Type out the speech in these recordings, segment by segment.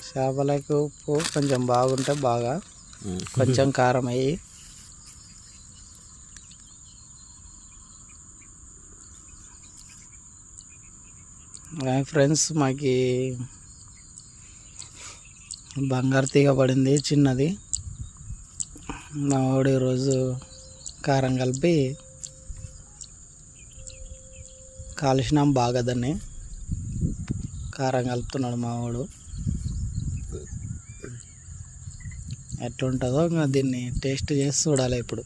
చేపలకి ఉప్పు కొంచెం బాగుంటే బాగా, కొంచెం కారం అయ్యి. ఫ్రెండ్స్, మాకి బంగారు తీగ పడింది చిన్నది. మా వాడు ఈరోజు కారం కలిపి కాల్చినాం బాగా, దాన్ని కారం కలుపుతున్నాడు మా వాడు. ఎట్లుంటుందో ఇంకా దీన్ని టేస్ట్ చేసి చూడాలి ఇప్పుడు.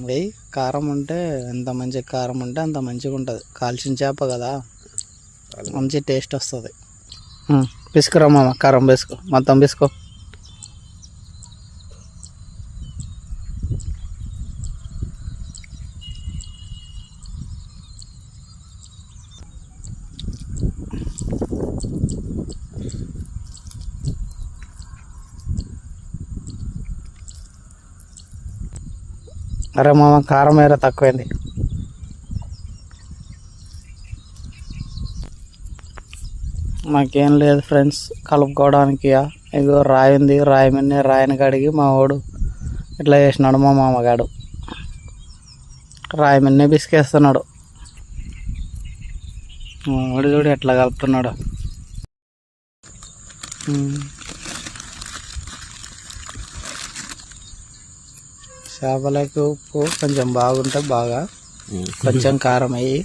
వెయ్యి కారం ఉంటే ఎంత మంచి కారం ఉంటే అంత మంచిగా ఉంటుంది. కాల్చిన చేప కదా, మంచి టేస్ట్ వస్తుంది. పిసుకురా మామ, కారం వేసుకో, మొత్తం వేసుకో. అరే మామ, కారం వేరే తక్కువైంది. మాకేం లేదు ఫ్రెండ్స్ కలుపుకోవడానికి. ఇగో రాయి ఉంది, రాయి మీద రాయిని కడిగి మా వాడు ఇట్లా చేసినాడు. మా మామగాడు రాయి మీదనే బిసికేస్తున్నాడు. మా వాడు చూడు ఎట్లా కలుపుతున్నాడు. చేపలకి ఉప్పు కొంచెం బాగుంటే బాగా, కొంచెం కారం అయ్యి.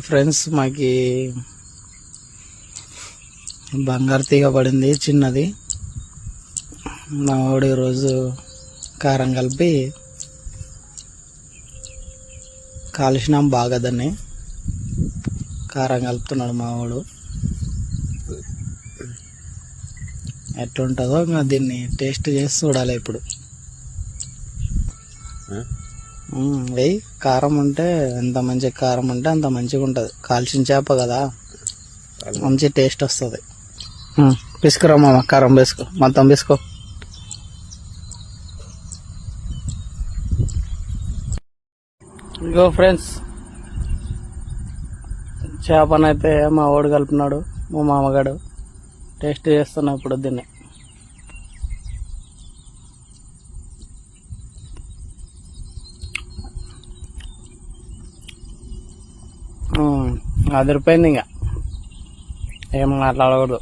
ఫ్రెండ్స్, మాకి బంగారు తీగ పడింది చిన్నది. మా వాడు ఈరోజు కారం కలిపి కాల్చినాం బాగా, దాన్ని కారం కలుపుతున్నాడు మా వాడు. ఎట్లుంటుందో ఇంకా దీన్ని టేస్ట్ చేసి చూడాలి ఇప్పుడు. వెయ్యి కారం ఉంటే ఎంత మంచి కారం ఉంటే అంత మంచిగా ఉంటుంది. కాల్చిన చేప కదా, మంచి టేస్ట్ వస్తుంది. పిసుకురా మామ, కారం వేసుకో, మొత్తం వేసుకో. ఇగో ఫ్రెండ్స్, చేపనైతే మా వాడు కలిపినాడు, మా మామగాడు. టేస్ట్ చేస్తున్నా ఇప్పుడు దీన్ని. అదిరిపోయింది, ఇంకా ఏం మాట్లాడకూడదు.